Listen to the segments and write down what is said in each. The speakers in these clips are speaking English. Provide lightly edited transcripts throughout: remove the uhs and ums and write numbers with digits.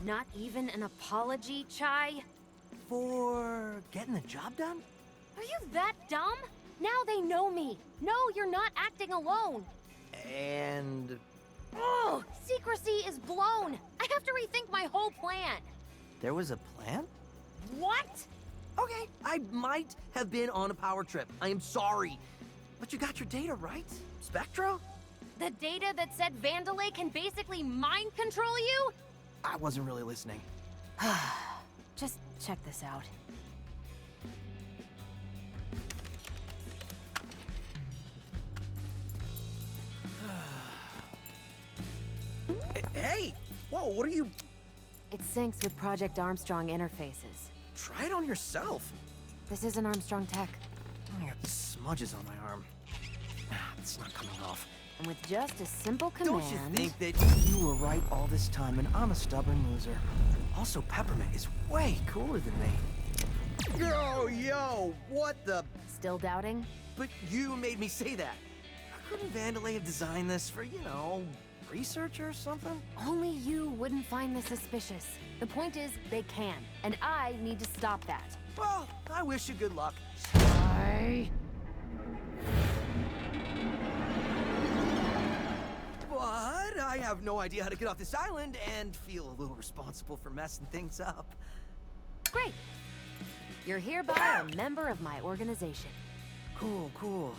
Not even an apology, Chai? For getting the job done? Are you that dumb? Now they know me. No, you're not acting alone. And... Oh, secrecy is blown. I have to rethink my whole plan. there was a plan? What? Okay, I might have been on a power trip. I am sorry. But you got your data right, Spectra? The data that said Vandalay can basically mind control you? I wasn't really listening. Just check this out. Hey! Whoa, what are you... It syncs with Project Armstrong interfaces. Try it on yourself. This isn't Armstrong tech. I got smudges on my arm. It's not coming off. And with just a simple command... Don't you think that you were right all this time and I'm a stubborn loser? Also, Peppermint is way cooler than me. Yo, what the... Still doubting? But you made me say that. Couldn't Vandalay have designed this for, you know, research or something? Only you wouldn't find this suspicious. The point is, they can, and I need to stop that. Well, I wish you good luck. Bye. But I have no idea how to get off this island and feel a little responsible for messing things up. Great. You're hereby a member of my organization. Cool.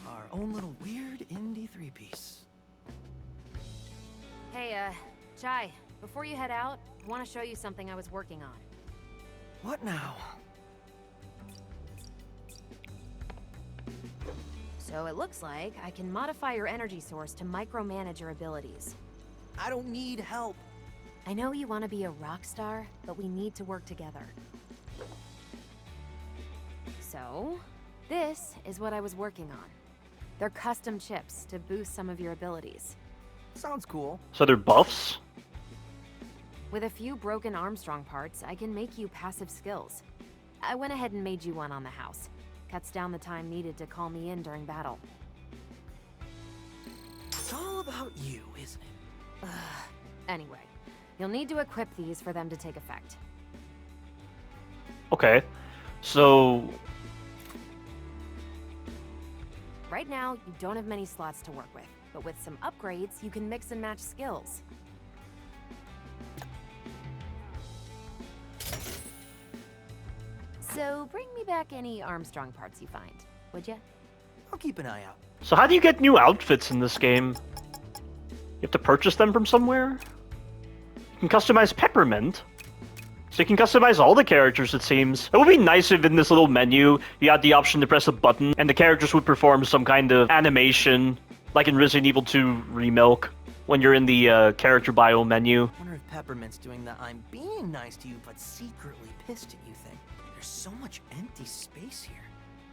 Our own little weird indie three-piece. Hey, Chai, before you head out, I want to show you something I was working on. What now? So it looks like I can modify your energy source to micromanage your abilities. I don't need help. I know you want to be a rock star, but we need to work together. So, this is what I was working on. They're custom chips to boost some of your abilities. Sounds cool. So they're buffs? With a few broken Armstrong parts, I can make you passive skills. I went ahead and made you one on the house. Cuts down the time needed to call me in during battle. It's all about you, isn't it? Anyway, you'll need to equip these for them to take effect. Okay. So... Right now, you don't have many slots to work with, but with some upgrades, you can mix and match skills. So, bring me back any Armstrong parts you find, would ya? I'll keep an eye out. So how do you get new outfits in this game? You have to purchase them from somewhere? You can customize Peppermint. So you can customize all the characters, it seems. It would be nice if in this little menu, you had the option to press a button, and the characters would perform some kind of animation, like in Resident Evil 2 Remilk, when you're in the character bio menu. Wonder if Peppermint's doing the I'm being nice to you but secretly pissed at you thing. There's so much empty space here.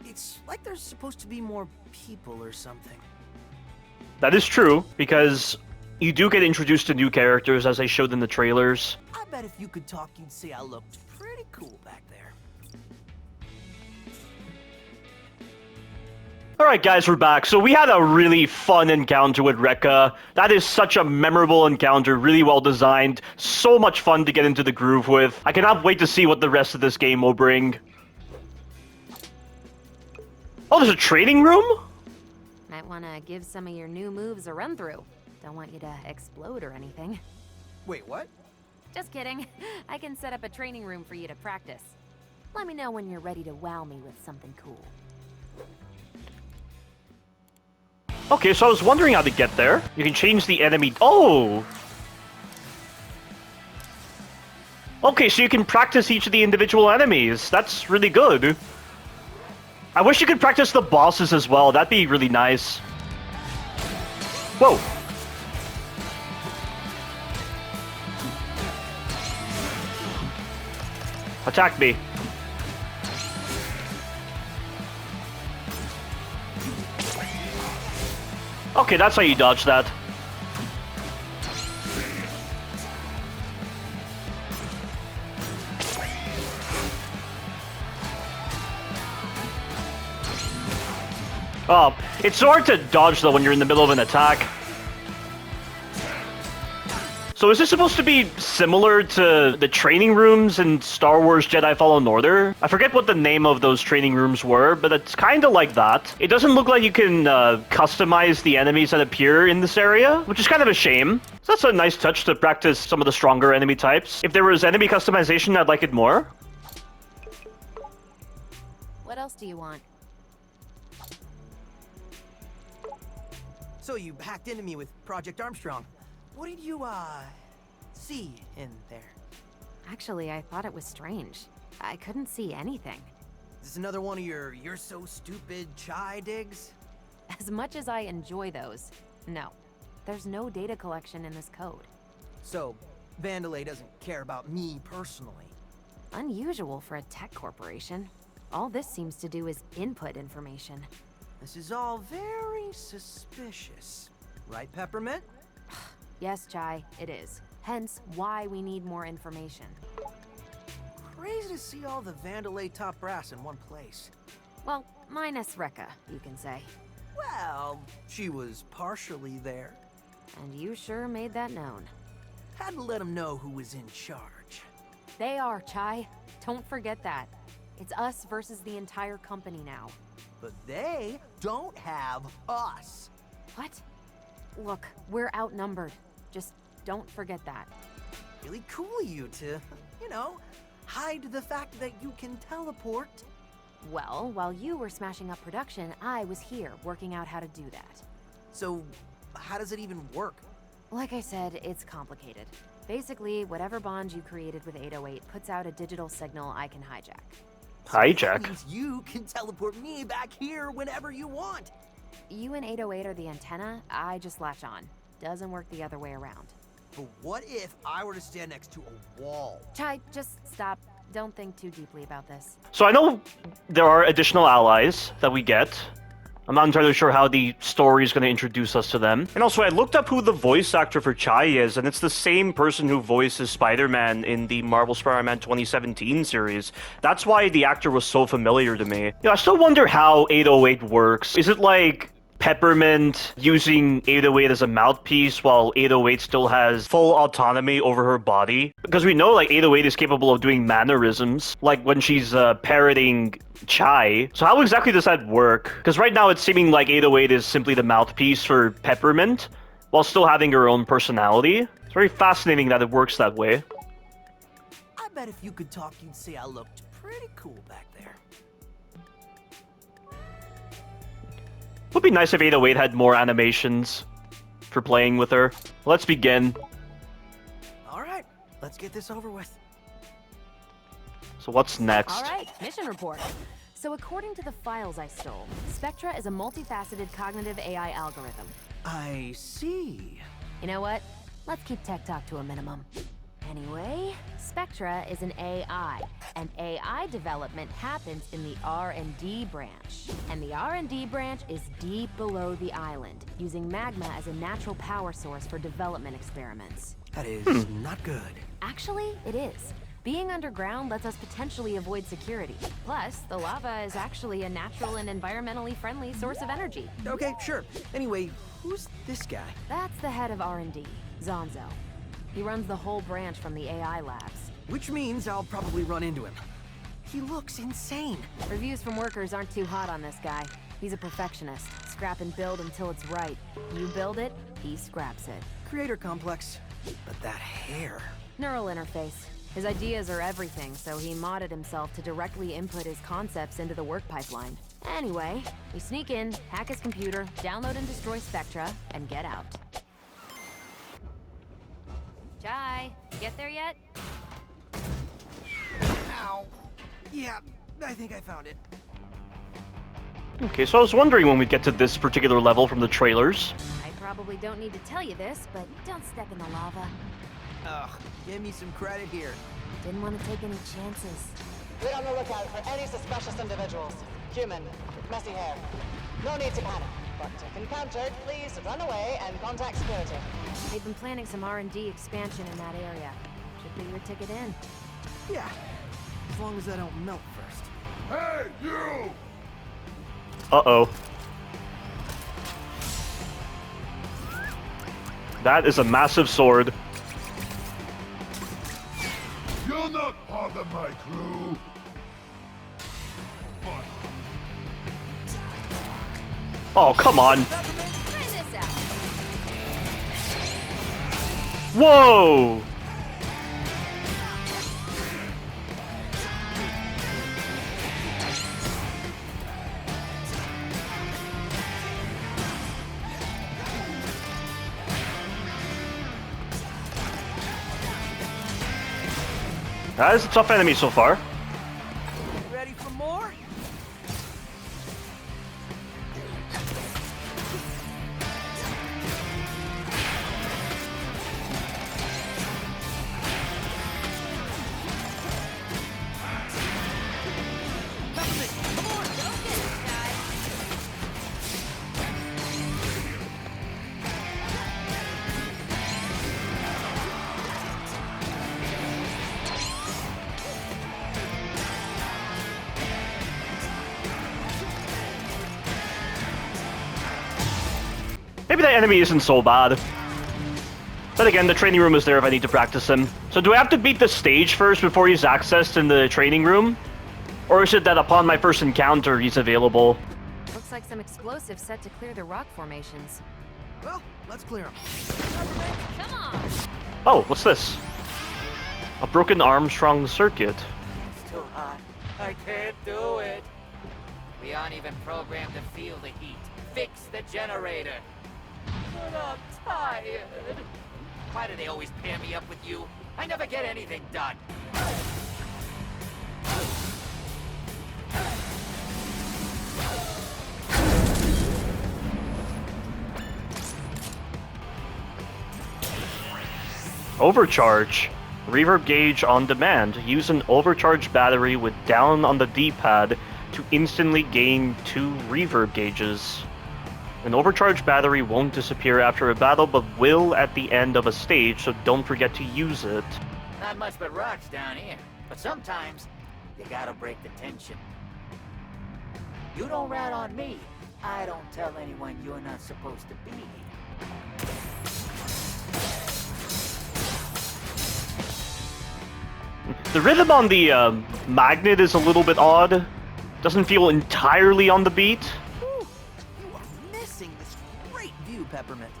It's like there's supposed to be more people or something. That is true, because you do get introduced to new characters as they showed in the trailers. I bet if you could talk, you'd say I looked pretty cool back there. Alright guys, we're back. So we had a really fun encounter with Rekka. That is such a memorable encounter, really well designed. So much fun to get into the groove with. I cannot wait to see what the rest of this game will bring. Oh, there's a training room? Might want to give some of your new moves a run through. Don't want you to explode or anything. Wait, what? Just kidding. I can set up a training room for you to practice. Let me know when you're ready to wow me with something cool. Okay, so I was wondering how to get there. You can change the enemy... Oh! Okay, so you can practice each of the individual enemies. That's really good. I wish you could practice the bosses as well. That'd be really nice. Whoa. Attack me. Okay, that's how you dodge that. Oh, it's hard to dodge though when you're in the middle of an attack. So is this supposed to be similar to the training rooms in Star Wars Jedi Fallen Order? I forget what the name of those training rooms were, but it's kind of like that. It doesn't look like you can customize the enemies that appear in this area, which is kind of a shame. So that's a nice touch to practice some of the stronger enemy types. If there was enemy customization, I'd like it more. What else do you want? So you hacked into me with Project Armstrong. What did you, see in there? Actually, I thought it was strange. I couldn't see anything. Is this another one of your "you're so stupid" chai digs? As much as I enjoy those, no. There's no data collection in this code. So, Vandalay doesn't care about me personally. Unusual for a tech corporation. All this seems to do is input information. This is all very suspicious. Right, Peppermint? Yes, Chai, it is. Hence, why we need more information. Crazy to see all the Vandalay top brass in one place. Well, minus Rekka, you can say. Well, she was partially there. And you sure made that known. Had to let them know who was in charge. They are, Chai. Don't forget that. It's us versus the entire company now. But they don't have us. What? Look, we're outnumbered. Just don't forget that. Really cool of you to, hide the fact that you can teleport. Well, while you were smashing up production, I was here working out how to do that. So, how does it even work? Like I said, it's complicated. Basically, whatever bond you created with 808 puts out a digital signal I can hijack. That Hijack? means you can teleport me back here whenever you want. You and 808 are the antenna, I just latch on. Doesn't work the other way around. But what if I were to stand next to a wall? Chai, just stop. Don't think too deeply about this. So I know there are additional allies that we get. I'm not entirely sure how the story is going to introduce us to them. And also, I looked up who the voice actor for Chai is, and it's the same person who voices Spider-Man in the Marvel Spider-Man 2017 series. That's why the actor was so familiar to me. I still wonder how 808 works. Is it like Peppermint using 808 as a mouthpiece while 808 still has full autonomy over her body? Because we know 808 is capable of doing mannerisms, like when she's parroting Chai. So how exactly does that work? Because right now it's seeming like 808 is simply the mouthpiece for Peppermint, while still having her own personality. It's very fascinating that it works that way. I bet if you could talk, you'd say I looked pretty cool back there. It would be nice if 808 had more animations for playing with her. Let's begin. All right, let's get this over with. So what's next? All right, mission report. So according to the files I stole, Spectra is a multifaceted cognitive AI algorithm. I see. You know what? Let's keep tech talk to a minimum. Anyway, Spectra is an AI, and AI development happens in the R&D branch. And the R&D branch is deep below the island, using magma as a natural power source for development experiments. That is not good. Actually, it is. Being underground lets us potentially avoid security. Plus, the lava is actually a natural and environmentally friendly source of energy. Okay, sure. Anyway, who's this guy? That's the head of R&D, Zonzo. He runs the whole branch from the AI labs. Which means I'll probably run into him. He looks insane. Reviews from workers aren't too hot on this guy. He's a perfectionist. Scrap and build until it's right. You build it, he scraps it. Creator complex. But that hair. Neural interface. His ideas are everything, so he modded himself to directly input his concepts into the work pipeline. Anyway, we sneak in, hack his computer, download and destroy Spectra, and get out. Chai, get there yet? Ow. Yeah, I think I found it. Okay, so I was wondering when we'd get to this particular level from the trailers. I probably don't need to tell you this, but don't step in the lava. Ugh, give me some credit here. Didn't want to take any chances. Be on the lookout for any suspicious individuals. Human, with messy hair. No need to panic, but if encountered, please run away and contact security. They've been planning some R&D expansion in that area. Should be your ticket in. Yeah, as long as I don't melt first. Hey, you! Uh-oh. That is a massive sword. Do not bother my crew. Oh, come on. Try this out. Whoa! That is a tough enemy so far. Ready for more? Maybe that enemy isn't so bad. But again, the training room is there if I need to practice him. So do I have to beat the stage first before he's accessed in the training room? Or is it that upon my first encounter, he's available? Looks like some explosives set to clear the rock formations. Well, let's clear them. Come on! Oh, what's this? A broken Armstrong circuit. It's too hot. I can't do it. We aren't even programmed to feel the heat. Fix the generator. But I'm tired. Why do they always pair me up with you? I never get anything done. Overcharge. Reverb gauge on demand. Use an overcharged battery with down on the D-pad to instantly gain 2 reverb gauges. An overcharged battery won't disappear after a battle, but will at the end of a stage, so don't forget to use it. Not much but rocks down here. But sometimes, you gotta break the tension. You don't rat on me. I don't tell anyone you're not supposed to be here. The rhythm on the magnet is a little bit odd. Doesn't feel entirely on the beat. Whew, you are missing this great view, Peppermint.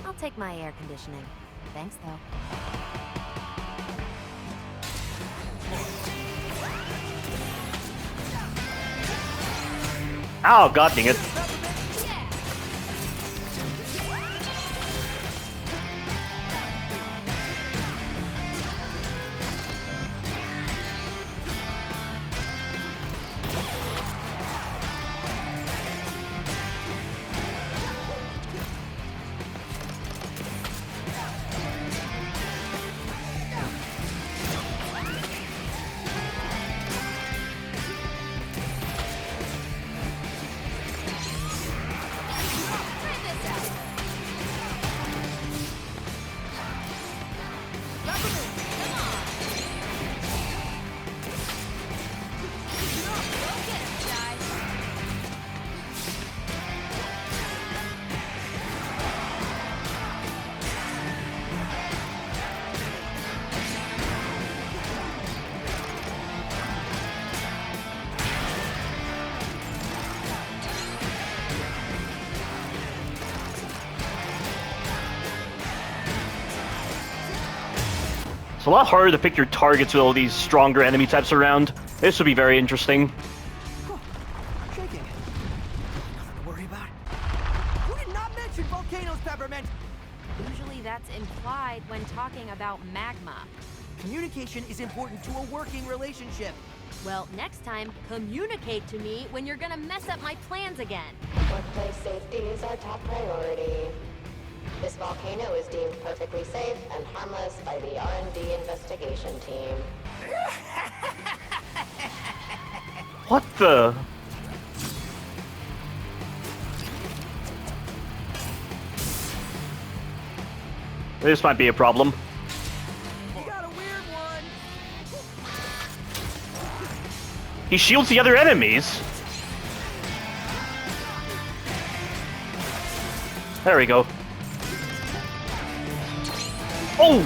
I'll take my air conditioning. Thanks, though. Oh, god dang it. It's a lot harder to pick your targets with all these stronger enemy types around. This would be very interesting. I'm shaking. Nothing to worry about. Who did not mention volcanoes, Peppermint? Usually that's implied when talking about magma. Communication is important to a working relationship. Well, next time, communicate to me when you're gonna mess up my plans again. Workplace safety is our top priority. This volcano is deemed perfectly safe and harmless by the R&D investigation team. What the? This might be a problem. You got a weird one. He shields the other enemies. There we go. Oh!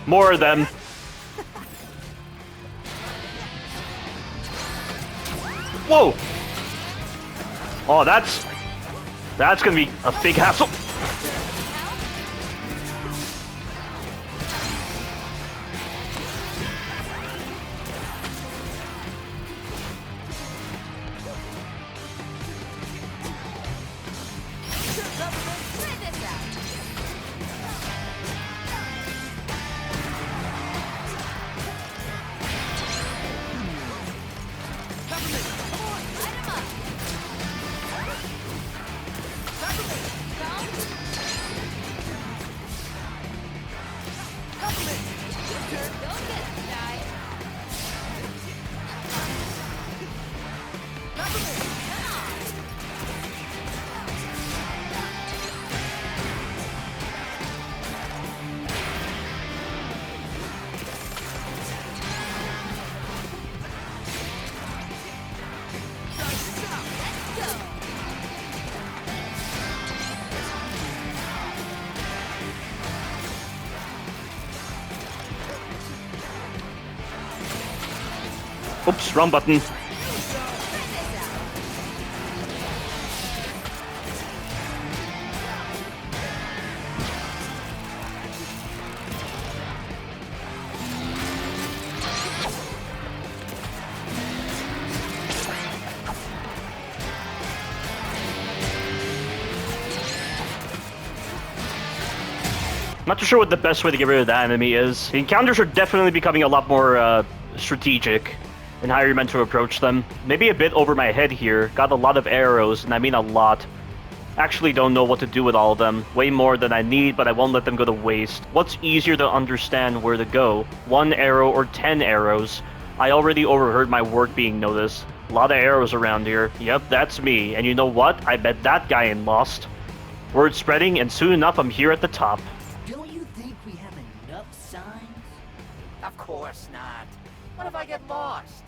More of them. Whoa! Oh, that's gonna be a big hassle. Oops, wrong button. Not too sure what the best way to get rid of that enemy is. The encounters are definitely becoming a lot more strategic in how you're meant to approach them. Maybe a bit over my head here. Got a lot of arrows, and I mean a lot. Actually don't know what to do with all of them. Way more than I need, but I won't let them go to waste. What's easier to understand where to go? 1 arrow or 10 arrows? I already overheard my work being noticed. A lot of arrows around here. Yep, that's me. And you know what? I bet that guy ain't lost. Word spreading, and soon enough I'm here at the top. Don't you think we have enough signs? Of course not. What if I get lost?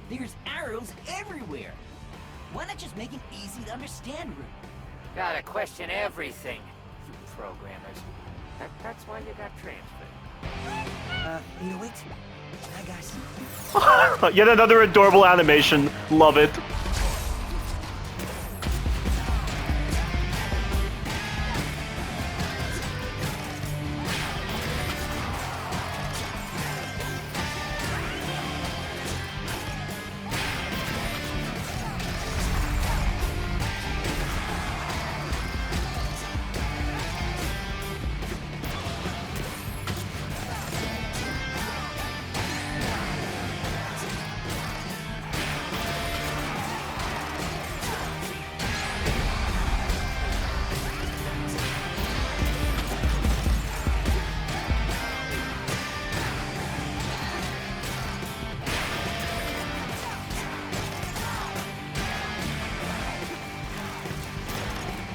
There's arrows everywhere. Why not just make an easy to understand route? Gotta question everything, you programmers. That's why you got transferred. Wait. Hi, guys. Yet another adorable animation. Love it.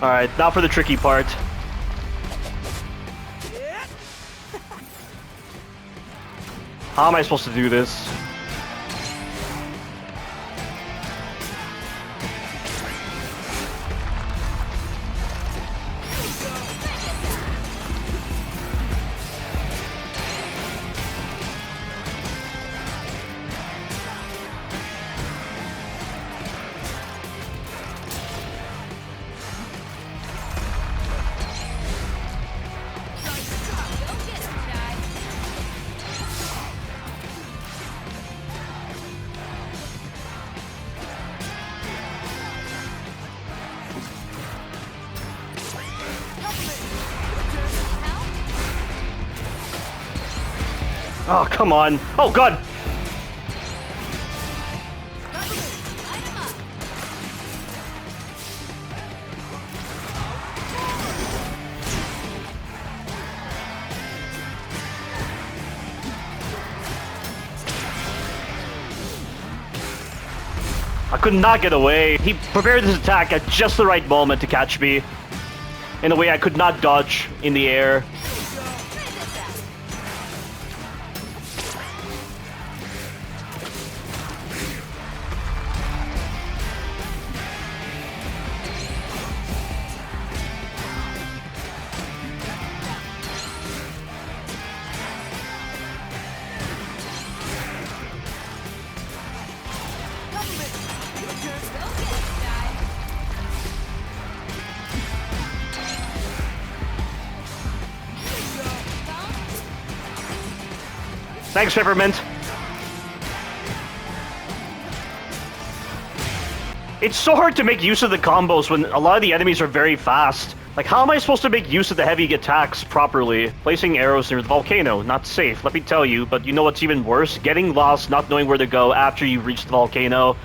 Alright, now for the tricky part. How am I supposed to do this? Oh, come on. Oh, God. I could not get away. He prepared his attack at just the right moment to catch me in a way I could not dodge in the air. Thanks, Peppermint. It's so hard to make use of the combos when a lot of the enemies are very fast. Like, how am I supposed to make use of the heavy attacks properly? Placing arrows near the volcano, not safe, let me tell you, but you know what's even worse? Getting lost, not knowing where to go after you reach the volcano.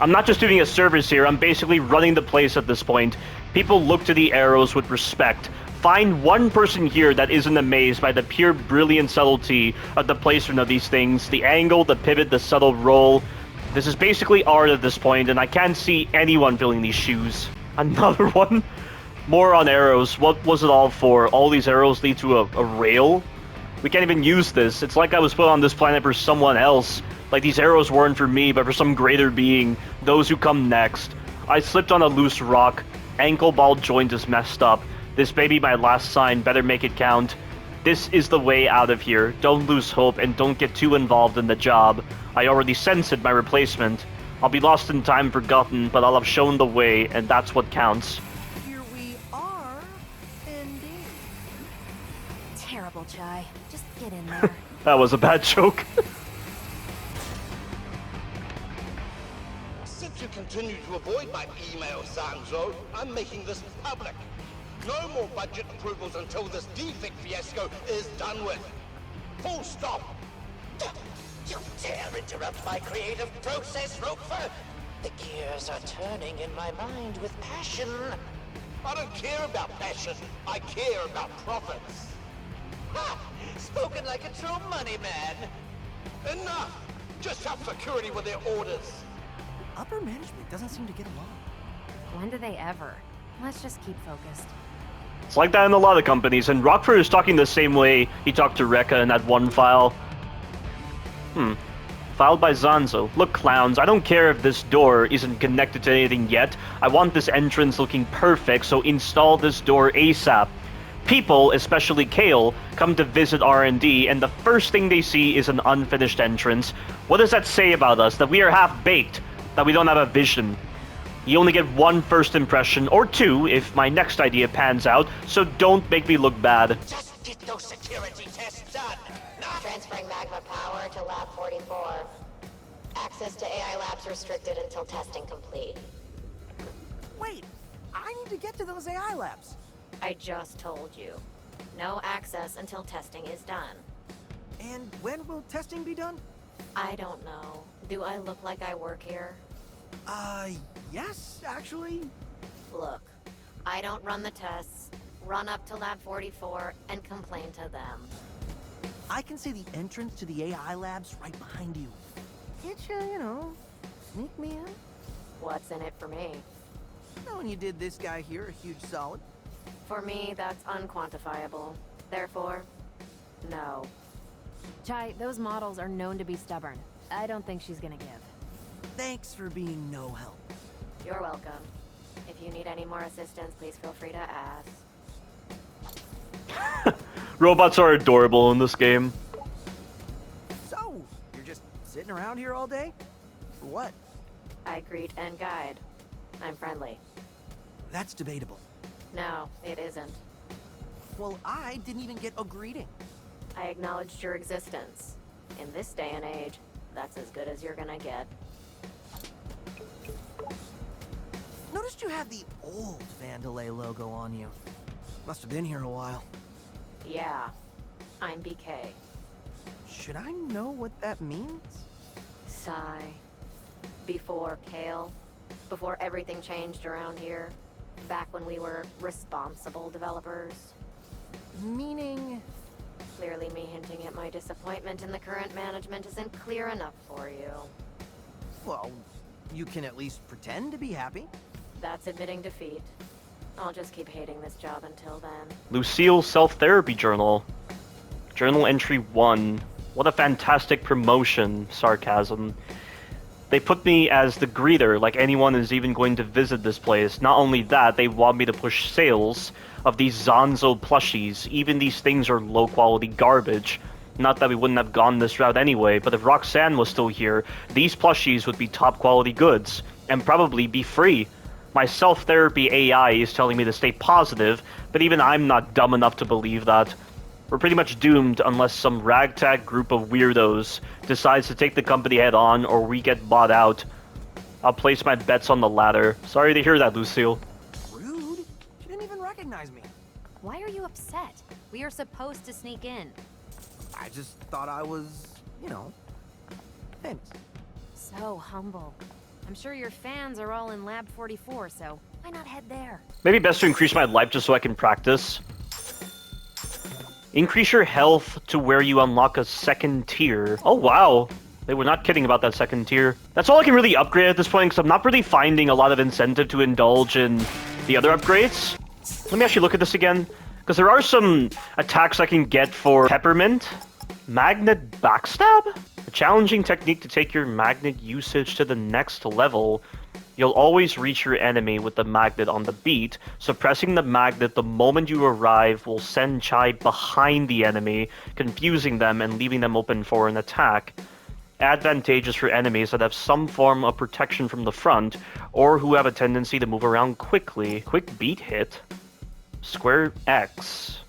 I'm not just doing a service here, I'm basically running the place at this point. People look to the arrows with respect. Find one person here that isn't amazed by the pure brilliant subtlety of the placement of these things. The angle, the pivot, the subtle roll. This is basically art at this point, and I can't see anyone filling these shoes. Another one? More on arrows. What was it all for? All these arrows lead to a rail? We can't even use this. It's like I was put on this planet for someone else. Like these arrows weren't for me, but for some greater being. Those who come next. I slipped on a loose rock. Ankle ball joint is messed up. This may be my last sign. Better make it count. This is the way out of here. Don't lose hope and don't get too involved in the job. I already censored my replacement. I'll be lost in time, forgotten, but I'll have shown the way, and that's what counts. Here we are, indeed. Terrible, Chai. Just get in there. That was a bad joke. Since you continue to avoid my email, Zanzo, I'm making this public. No more budget approvals until this defect fiasco is done with. Full stop. You dare interrupt my creative process, Roper? The gears are turning in my mind with passion. I don't care about passion. I care about profits. Ha! Spoken like a true money man. Enough! Just help security with their orders. Upper management doesn't seem to get along. When do they ever? Let's just keep focused. It's like that in a lot of companies, and Rockford is talking the same way he talked to Rekka in that one file. Filed by Zanzo. Look, clowns, I don't care if this door isn't connected to anything yet. I want this entrance looking perfect, so install this door ASAP. People, especially Kale, come to visit R&D, and the first thing they see is an unfinished entrance. What does that say about us? That we are half-baked? That we don't have a vision? You only get one first impression, or two, if my next idea pans out, so don't make me look bad. Just get those security tests done. Transferring magma power to Lab 44. Access to AI labs restricted until testing complete. Wait, I need to get to those AI labs. I just told you. No access until testing is done. And when will testing be done? I don't know. Do I look like I work here? Yes, actually. Look, I don't run the tests. Run up to Lab 44 and complain to them. I can see the entrance to the AI labs right behind you. Can't you, sneak me in? What's in it for me? Knowing you did this guy here a huge solid. For me, that's unquantifiable. Therefore, no. Chai, those models are known to be stubborn. I don't think she's gonna give. Thanks for being no help. You're welcome. If you need any more assistance, please feel free to ask. Robots are adorable in this game. So, you're just sitting around here all day? For what? I greet and guide. I'm friendly. That's debatable. No, it isn't. Well, I didn't even get a greeting. I acknowledged your existence. In this day and age, that's as good as you're gonna get. Noticed you have the old Vandelay logo on you. Must have been here a while. Yeah, I'm BK. Should I know what that means? Sigh. Before Kale. Before everything changed around here. Back when we were responsible developers. Meaning... Clearly me hinting at my disappointment in the current management isn't clear enough for you. Well, you can at least pretend to be happy. That's admitting defeat. I'll just keep hating this job until then. Lucille's self-therapy journal. Journal entry 1. What a fantastic promotion. Sarcasm. They put me as the greeter, like anyone is even going to visit this place. Not only that, they want me to push sales of these Zanzo plushies. Even these things are low-quality garbage. Not that we wouldn't have gone this route anyway, but if Roxanne was still here, these plushies would be top quality goods, and probably be free. My self-therapy AI is telling me to stay positive, but even I'm not dumb enough to believe that. We're pretty much doomed unless some ragtag group of weirdos decides to take the company head on or we get bought out. I'll place my bets on the latter. Sorry to hear that, Lucille. Rude? She didn't even recognize me. Why are you upset? We are supposed to sneak in. I just thought I was, you know, famous. So humble. I'm sure your fans are all in Lab 44, so why not head there? Maybe best to increase my life just so I can practice. Increase your health to where you unlock a second tier. Oh wow, they were not kidding about that second tier. That's all I can really upgrade at this point, because I'm not really finding a lot of incentive to indulge in the other upgrades. Let me actually look at this again, because there are some attacks I can get for Peppermint. Magnet Backstab? A challenging technique to take your magnet usage to the next level. You'll always reach your enemy with the magnet on the beat. Suppressing the magnet the moment you arrive will send Chai behind the enemy, confusing them and leaving them open for an attack. Advantageous for enemies that have some form of protection from the front, or who have a tendency to move around quickly. Quick beat hit. Square X.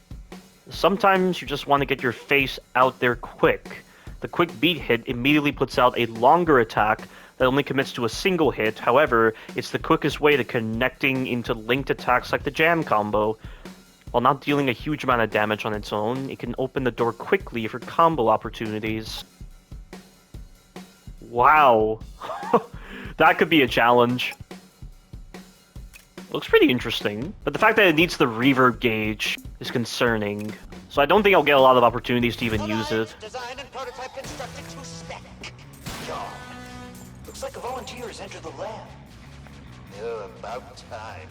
Sometimes you just want to get your face out there quick. The quick beat hit immediately puts out a longer attack that only commits to a single hit. However, it's the quickest way to connecting into linked attacks like the jam combo. While not dealing a huge amount of damage on its own, it can open the door quickly for combo opportunities. Wow. That could be a challenge. Looks pretty interesting, but the fact that it needs the reverb gauge is concerning. So I don't think I'll get a lot of opportunities to even use it. Design and prototype constructed to spec. John, looks like a volunteer has entered the lab. Oh, about time.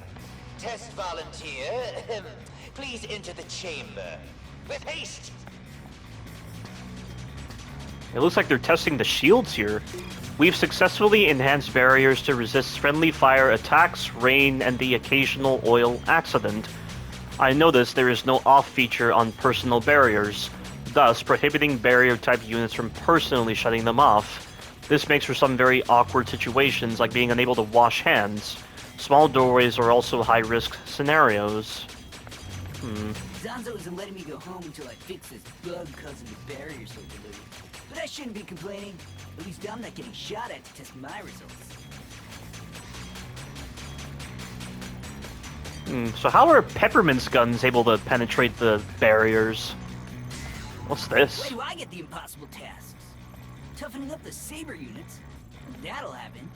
Test volunteer, please enter the chamber. With haste! It looks like they're testing the shields here. We've successfully enhanced barriers to resist friendly fire attacks, rain, and the occasional oil accident. I noticed there is no off feature on personal barriers, thus prohibiting barrier-type units from personally shutting them off. This makes for some very awkward situations, like being unable to wash hands. Small doorways are also high-risk scenarios. Zanzo isn't letting me go home until I fix this bug causing the barriers so diluted. But I shouldn't be complaining. At least I'm not getting shot at to test my results. So how are Peppermint's guns able to penetrate the barriers? What's this? Why do I get the impossible tasks? Toughening up the Saber units? That'll happen.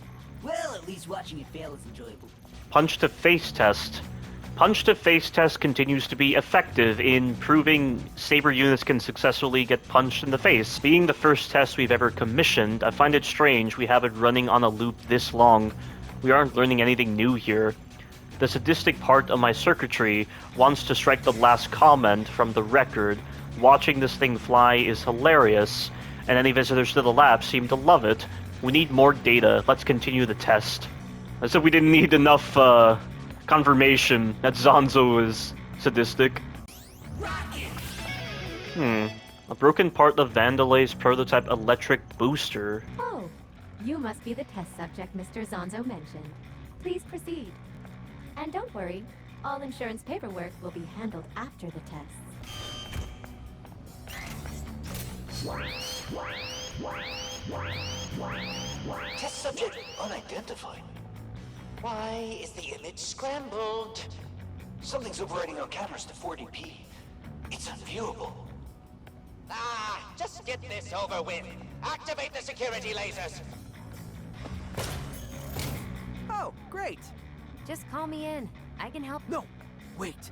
Well, at least watching it fail is enjoyable. Punch to face test. Punch to face test continues to be effective in proving Saber units can successfully get punched in the face. Being the first test we've ever commissioned, I find it strange we have it running on a loop this long. We aren't learning anything new here. The sadistic part of my circuitry wants to strike the last comment from the record. Watching this thing fly is hilarious, and any visitors to the lab seem to love it. We need more data. Let's continue the test. I said we didn't need enough, confirmation that Zanzo is sadistic. A broken part of Vandelay's prototype electric booster. Oh, you must be the test subject Mr. Zanzo mentioned. Please proceed. And don't worry, all insurance paperwork will be handled after the tests. Test subject unidentified. Why is the image scrambled? Something's overriding our cameras to 40p. It's unviewable. Ah, just get this over with. Activate the security lasers. Oh, great. Just call me in. I can help. No, wait.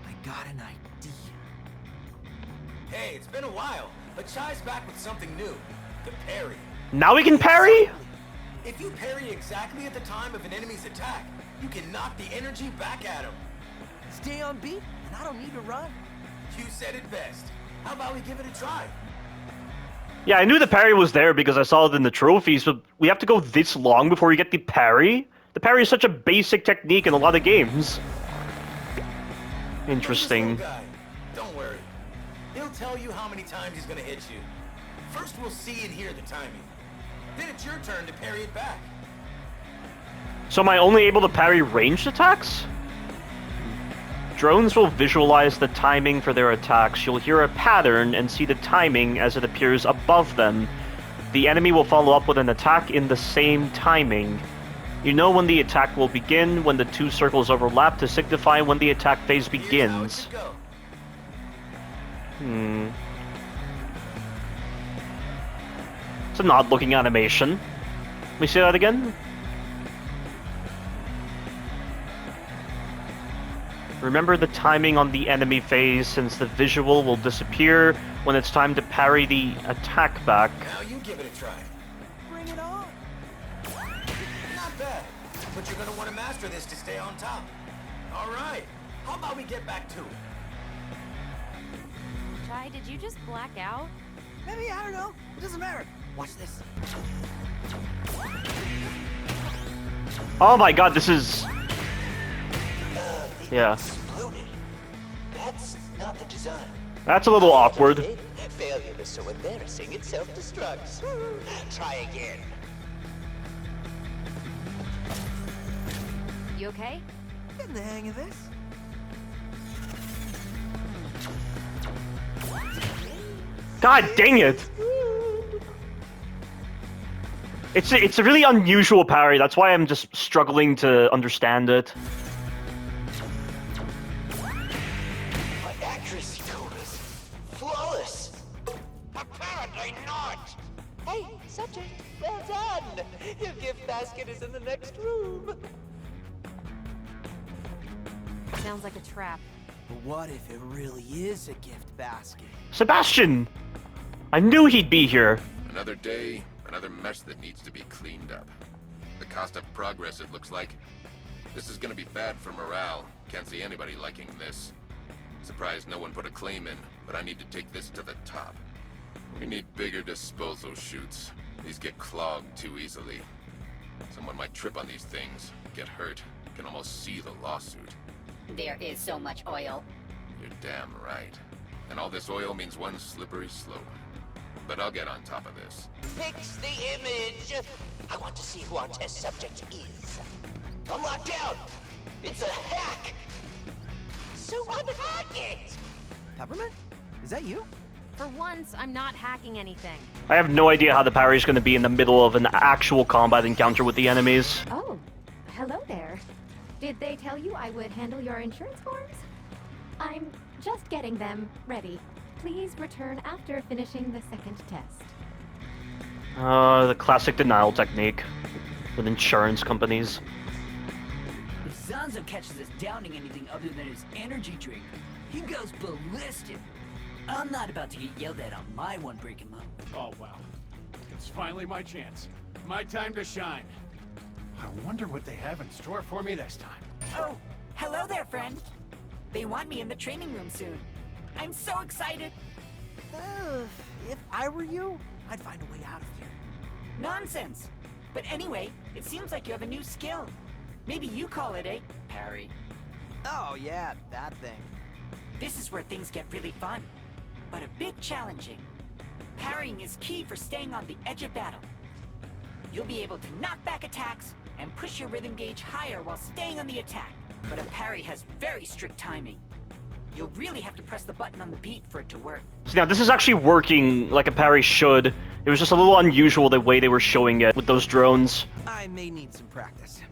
I got an idea. Hey, it's been a while, but Chai's back with something new. The parry. Now we can parry? If you parry exactly at the time of an enemy's attack, you can knock the energy back at him. Stay on beat, and I don't need to run. You said it best. How about we give it a try? Yeah, I knew the parry was there because I saw it in the trophies, but we have to go this long before we get the parry? The parry is such a basic technique in a lot of games. Interesting. Don't worry. He'll tell you how many times he's gonna hit you. First we'll see and hear the timing. Then it's your turn to parry it back. So am I only able to parry ranged attacks? Drones will visualize the timing for their attacks. You'll hear a pattern and see the timing as it appears above them. The enemy will follow up with an attack in the same timing. You know when the attack will begin when the two circles overlap to signify when the attack phase begins. It's an odd-looking animation. Let me see that again. Remember the timing on the enemy phase, since the visual will disappear when it's time to parry the attack back. Now you give it a try. Bring it on. Not bad, but you're gonna want to master this to stay on top. All right, how about we get back to it? Chai, did you just black out? Maybe, I don't know. It doesn't matter. Watch this. Oh my god, this is... Yeah. Exploded. That's not the design. That's a little awkward. Failure is so embarrassing it self-destructs. Try again. You okay? Getting the hang of this. God dang it! It's a really unusual parry, that's why I'm just struggling to understand it. My accuracy code is flawless. Apparently not. Hey, subject, well done. Your gift basket is in the next room. Sounds like a trap. But what if it really is a gift basket? Sebastian! I knew he'd be here. Another day, another mess that needs to be cleaned up. The cost of progress, it looks like. This is gonna be bad for morale. Can't see anybody liking this. Surprised no one put a claim in, but I need to take this to the top. We need bigger disposal chutes. These get clogged too easily. Someone might trip on these things, get hurt, can almost see the lawsuit. There is so much oil. You're damn right. And all this oil means one slippery slope. But I'll get on top of this. Fix the image. I want to see who our test subject is. I'm locked down. It's a hack. So unhack it. Peppermint? Is that you? For once, I'm not hacking anything. I have no idea how the parry is going to be in the middle of an actual combat encounter with the enemies. Oh, hello there. Did they tell you I would handle your insurance forms? I'm just getting them ready. Please return after finishing the second test. The classic denial technique with insurance companies. If Zanzo catches us downing anything other than his energy drink, he goes ballistic. I'm not about to get yelled at on my one breaking month. Oh, well. It's finally my chance. My time to shine. I wonder what they have in store for me this time. Oh, hello there, friend. They want me in the training room soon. I'm so excited. If I were you, I'd find a way out of here. Nonsense. But anyway, it seems like you have a new skill. Maybe you call it a parry. Oh yeah, that thing. This is where things get really fun, but a bit challenging. Parrying is key for staying on the edge of battle. You'll be able to knock back attacks and push your rhythm gauge higher while staying on the attack. But a parry has very strict timing. You'll really have to press the button on the beat for it to work. So now this is actually working like a parry should. It was just a little unusual the way they were showing it with those drones. I may need some practice.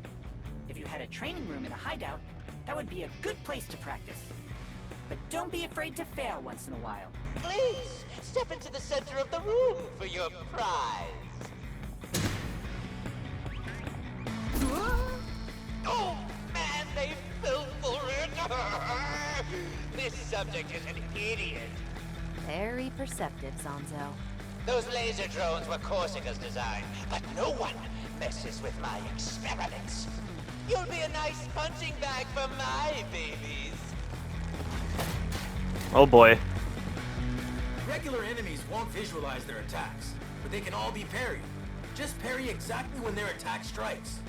If you had a training room in a hideout, that would be a good place to practice. But don't be afraid to fail once in a while. Please, step into the center of the room for your prize. Oh, man, they fell for it. This subject is an idiot. Very perceptive, Zanzo. Those laser drones were Corsica's design, but no one messes with my experiments. You'll be a nice punching bag for my babies. Oh boy. Regular enemies won't visualize their attacks, but they can all be parried. Just parry exactly when their attack strikes.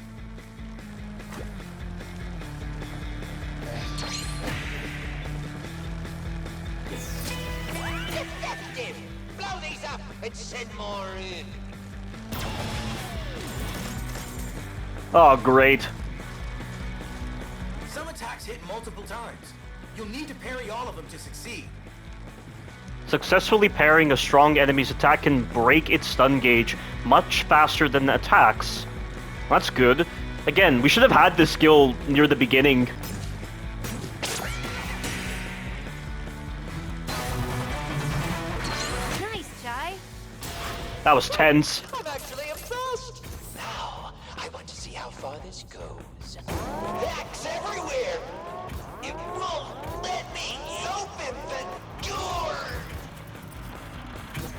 and send more in. Oh, great. Some attacks hit multiple times. You'll need to parry all of them to succeed. Successfully parrying a strong enemy's attack can break its stun gauge much faster than the attacks. That's good. Again, we should have had this skill near the beginning. Nice, Chai. That was tense. I'm actually impressed. Now, I want to see how far this goes. Hacks everywhere! It won't let me open the door!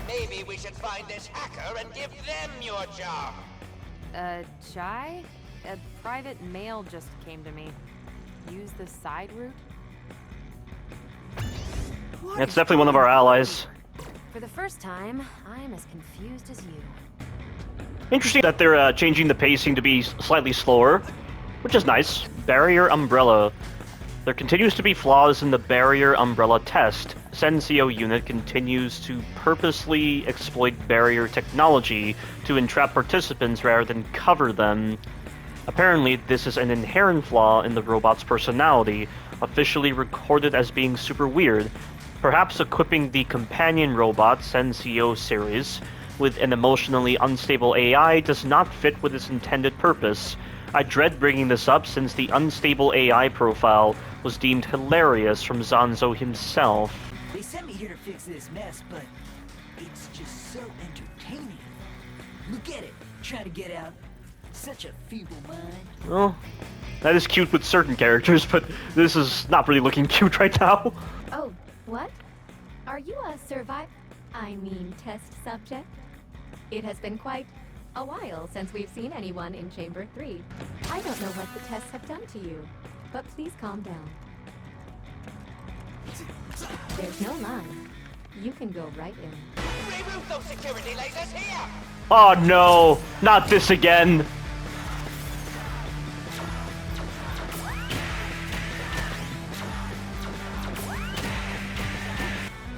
Maybe we should find this hacker and give them your job. Chai? A private mail just came to me. Use the side route? It's definitely one of our allies. For the first time, I'm as confused as you. Interesting that they're changing the pacing to be slightly slower, which is nice. Barrier Umbrella. There continues to be flaws in the Barrier Umbrella test. Sensio unit continues to purposely exploit barrier technology to entrap participants rather than cover them. Apparently, this is an inherent flaw in the robot's personality, officially recorded as being super weird. Perhaps equipping the companion robot Sensio series with an emotionally unstable AI does not fit with its intended purpose. I dread bringing this up since the unstable AI profile was deemed hilarious from Zanzo himself. They sent me here to fix this mess, but it's just so entertaining. Look at it, trying to get out. Such a feeble mind. Well, that is cute with certain characters, but this is not really looking cute right now. Oh, what? Are you a test subject? It has been quite a while since we've seen anyone in Chamber 3. I don't know what the tests have done to you, but please calm down. There's no line. You can go right in. Remove those security lasers here! Oh no, not this again.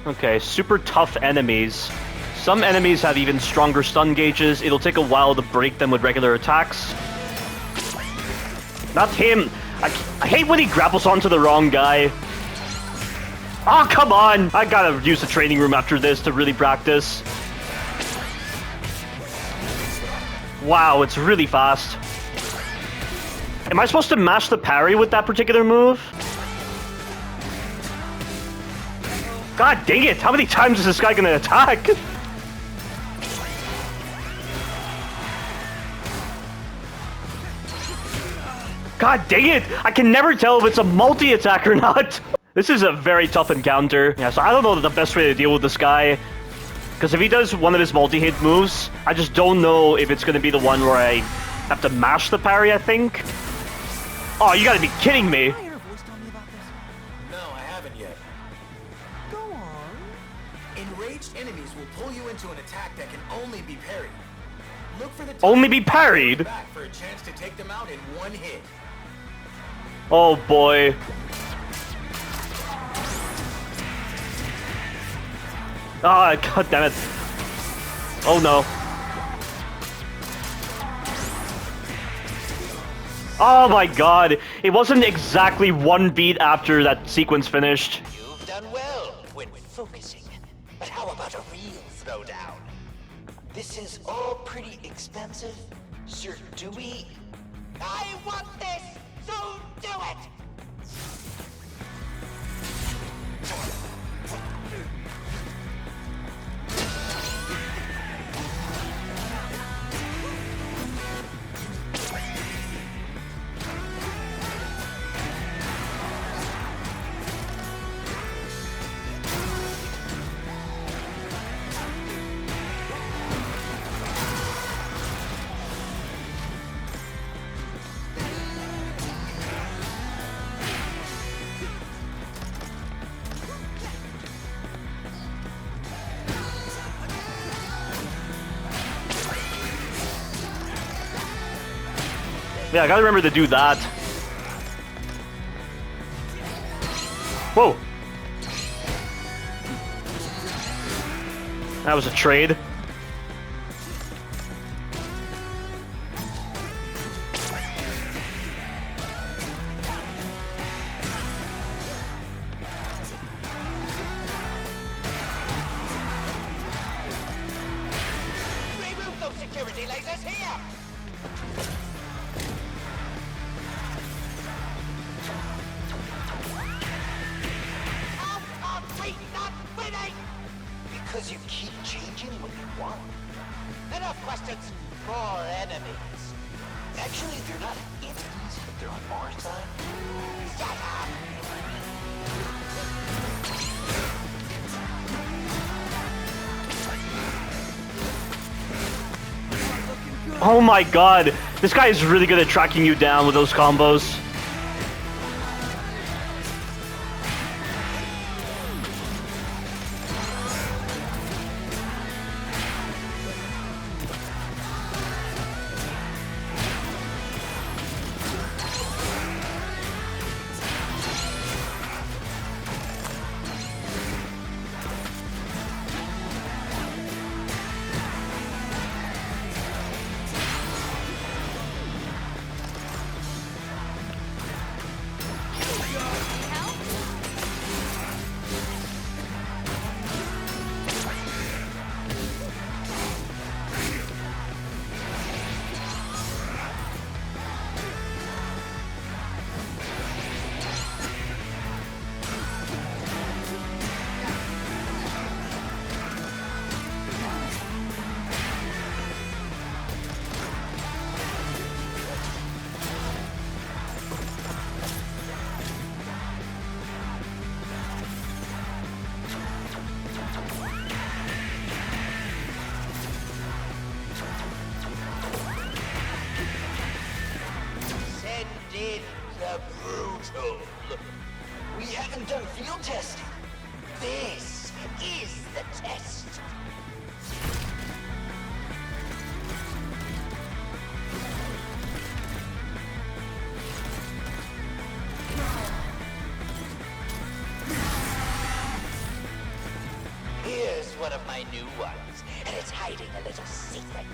Okay, super tough enemies. Some enemies have even stronger stun gauges. It'll take a while to break them with regular attacks. Not him! I hate when he grapples onto the wrong guy. Oh, come on! I gotta use the training room after this to really practice. Wow, it's really fast. Am I supposed to mash the parry with that particular move? God dang it! How many times is this guy gonna attack? God dang it! I can never tell if it's a multi-attack or not! This is a very tough encounter. Yeah, so I don't know the best way to deal with this guy. Because if he does one of his multi-hit moves, I just don't know if it's gonna be the one where I have to mash the parry, I think. Oh, you gotta be kidding me! No, I haven't yet. Go on. Enraged enemies will pull you into an attack that can only be parried. Look for the time Only be parried? back for a chance to take them out in one hit. Oh boy. Ah, god damn it. Oh no. Oh my god. It wasn't exactly one beat after that sequence finished. You've done well when focusing. But how about a real throwdown? This is all pretty expensive, Sir Dewey. I want this, so do it! Yeah, I gotta remember to do that. Whoa. That was a trade. bastards! More enemies. Actually, they're not enemies. They're on our side. Shut up! Oh my god, this guy is really good at tracking you down with those combos. Send in the brutal. We haven't done field testing. This is the test. Here's one of my new ones, and it's hiding a little secret.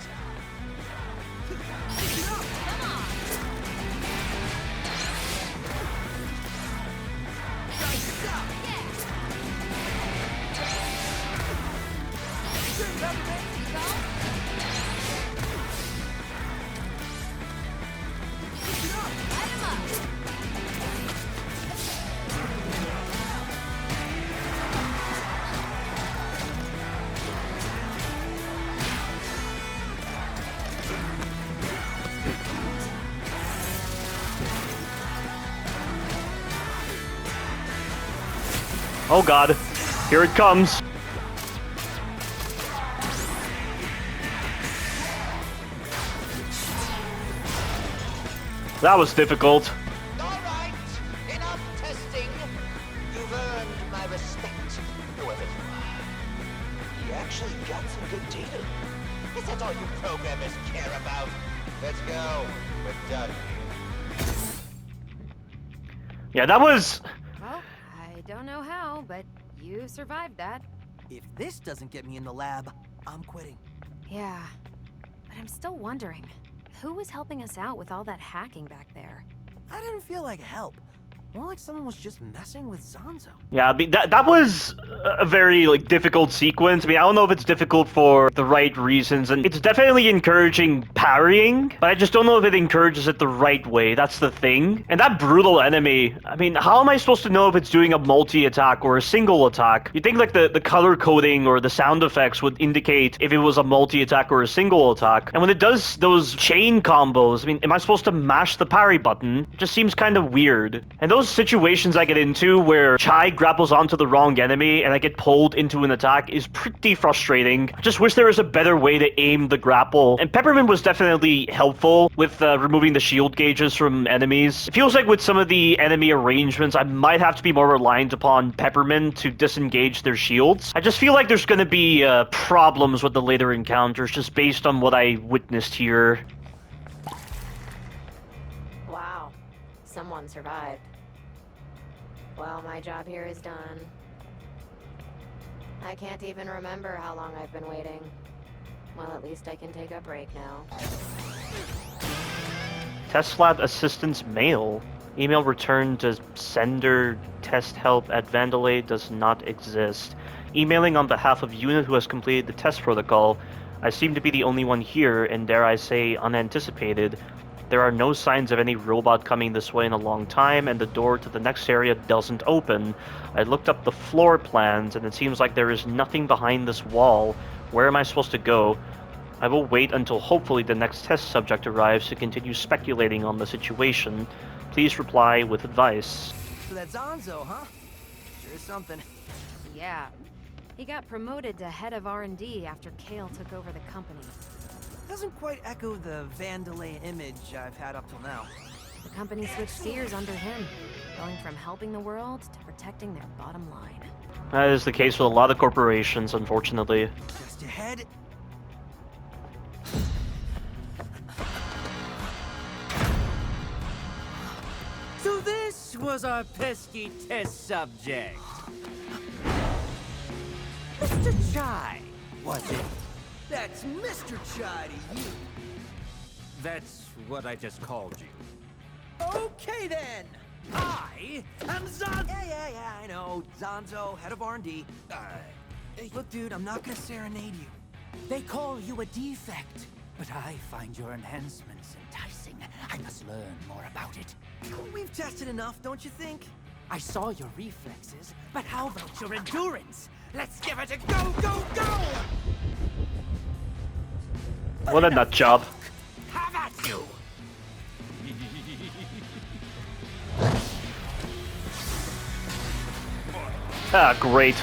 Oh god, here it comes. That was difficult. Alright, enough testing. You've earned my respect, whoever you are. You actually got some good data. Is that all you programmers care about? Let's go. We're done. Yeah, that was... Well, I don't know how, but you survived that. If this doesn't get me in the lab, I'm quitting. Yeah, but I'm still wondering, who was helping us out with all that hacking back there? I didn't feel like help. More like someone was just messing with Zanzo. Yeah, I mean, that was a very, like, difficult sequence. I mean, I don't know if it's difficult for the right reasons, and it's definitely encouraging parrying, but I just don't know if it encourages it the right way. That's the thing. And that brutal enemy, I mean, how am I supposed to know if it's doing a multi-attack or a single attack? You'd think, like, the color coding or the sound effects would indicate if it was a multi-attack or a single attack. And when it does those chain combos, I mean, am I supposed to mash the parry button? It just seems kind of weird. And those situations I get into where Chai grapples onto the wrong enemy and I get pulled into an attack is pretty frustrating. I just wish there was a better way to aim the grapple. And Peppermint was definitely helpful with removing the shield gauges from enemies. It feels like with some of the enemy arrangements, I might have to be more reliant upon Peppermint to disengage their shields. I just feel like there's going to be problems with the later encounters just based on what I witnessed here. Wow. Someone survived. Well, my job here is done. I can't even remember how long I've been waiting. Well, at least I can take a break now. Test lab assistance mail. Email returned to sender test help at Vandalay does not exist. Emailing on behalf of unit who has completed the test protocol. I seem to be the only one here, and dare I say unanticipated. There are no signs of any robot coming this way in a long time, and the door to the next area doesn't open. I looked up the floor plans, and it seems like there is nothing behind this wall. Where am I supposed to go? I will wait until hopefully the next test subject arrives to continue speculating on the situation. Please reply with advice. So that's Zanzo, huh? Sure is something. Yeah. He got promoted to head of R&D after Kale took over the company. Doesn't quite echo the Vandelay image I've had up till now. The company switched gears under him, going from helping the world to protecting their bottom line. That is the case with a lot of corporations, unfortunately. Just ahead. So this was our pesky test subject. Mr. Chai, was it? That's Mr. Chai to you. That's what I just called you. Okay then. I am Zanzo. Yeah, I know. Zanzo, head of R&D. Hey, look, dude, I'm not gonna serenade you. They call you a defect, but I find your enhancements enticing. I must learn more about it. We've tested enough, don't you think? I saw your reflexes, but how about your endurance? Let's give it a go, go, go! What a nut job. Have at you! Ah, great.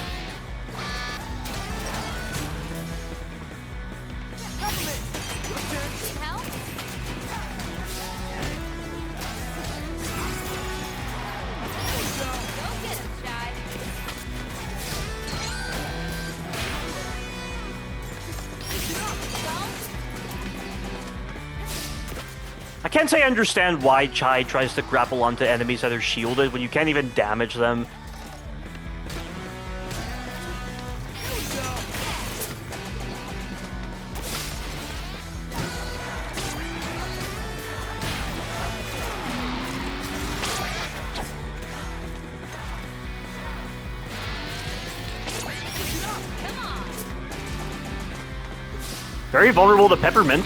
I can't say I understand why Chai tries to grapple onto enemies that are shielded when you can't even damage them. Very vulnerable to Peppermint.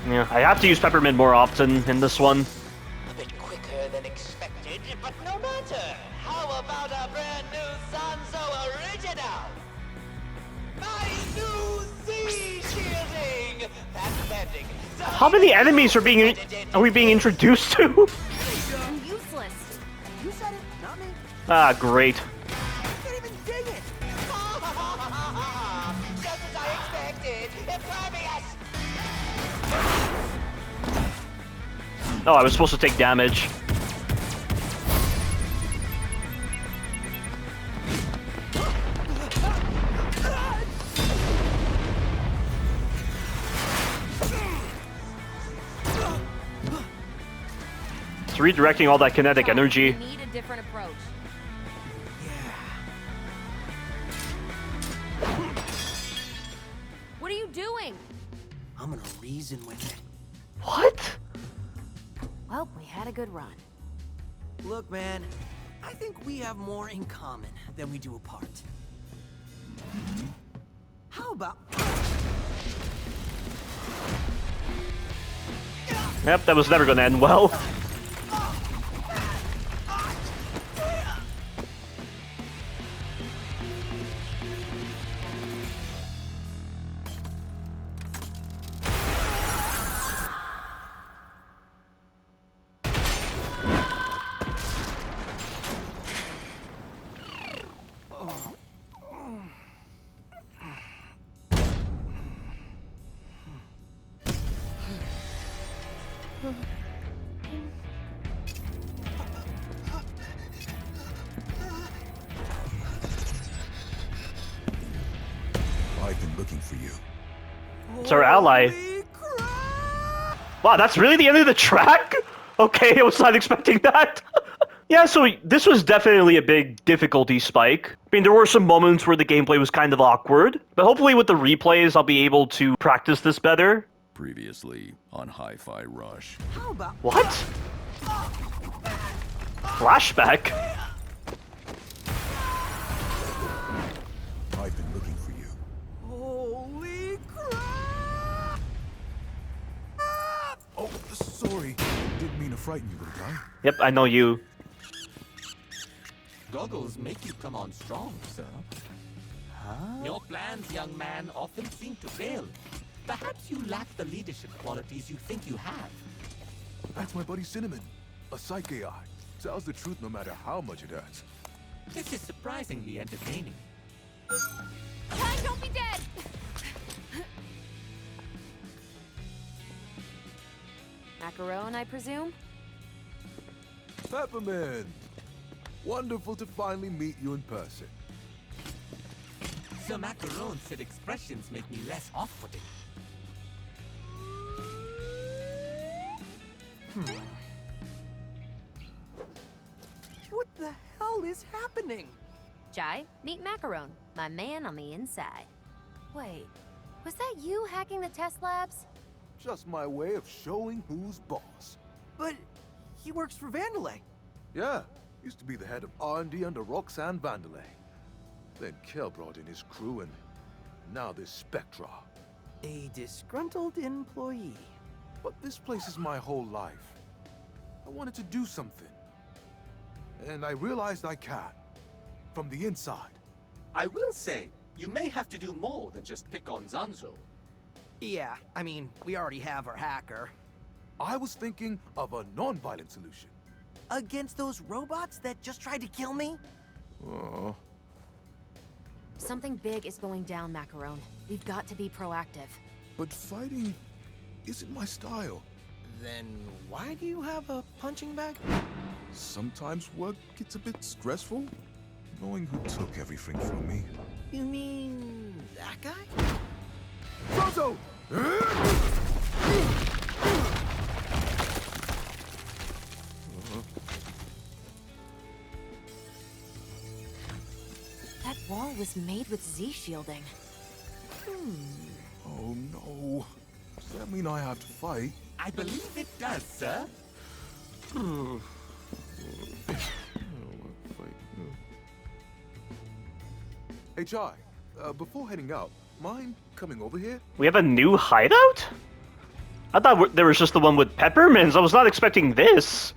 Yeah, I have to use Peppermint more often in this one. A bit quicker than expected, but no matter. How about a brand new Zanzo original? My new Z shielding! Patenting. How many enemies are we being introduced to? I'm useless. You said it, not me. Ah, great. I can't even dig it. Just as I expected. Impervious! Oh, I was supposed to take damage. It's redirecting all that kinetic energy. We need a different approach. What are you doing? I'm gonna reason with it. What? Well, we had a good run. Look, man, I think we have more in common than we do apart. How about... Yep, that was never gonna end well. I've been looking for you. It's our ally. Wow, that's really the end of the track? Okay, I was not expecting that. Yeah, so this was definitely a big difficulty spike. I mean, there were some moments where the gameplay was kind of awkward, but hopefully with the replays, I'll be able to practice this better. Previously on Hi-Fi Rush. How about... What? Flashback? I've been looking for you. Holy crap! Oh, sorry. frighten you, little guy. Yep, I know you. Goggles make you come on strong, sir. Huh? Your plans, young man, often seem to fail. Perhaps you lack the leadership qualities you think you have. That's my buddy Cinnamon, a psych AI. Tells the truth no matter how much it hurts. This is surprisingly entertaining. Time, don't be dead! Macaron, I presume? Peppermint! Wonderful to finally meet you in person. Sir Macaron said expressions make me less off-putting. What the hell is happening? Jai, meet Macaron, my man on the inside. Wait, was that you hacking the test labs? Just my way of showing who's boss. But he works for Vandelay. Yeah, used to be the head of R&D under Roxanne Vandelay. Then Kel brought in his crew and now this Spectra. A disgruntled employee. But this place is my whole life. I wanted to do something. And I realized I can. From the inside. I will say, you may have to do more than just pick on Zanzo. Yeah, I mean, we already have our hacker. I was thinking of a non-violent solution. Against those robots that just tried to kill me? Oh. Something big is going down, Macaron. We've got to be proactive. But fighting isn't my style. Then why do you have a punching bag? Sometimes work gets a bit stressful, knowing who took everything from me. You mean that guy? Zanzo! That wall was made with Z-shielding. Oh no. Does that mean I have to fight? I believe it does, sir. Hey, Jai, before heading out, mind coming over here? We have a new hideout? I thought there was just the one with peppermints. I was not expecting this.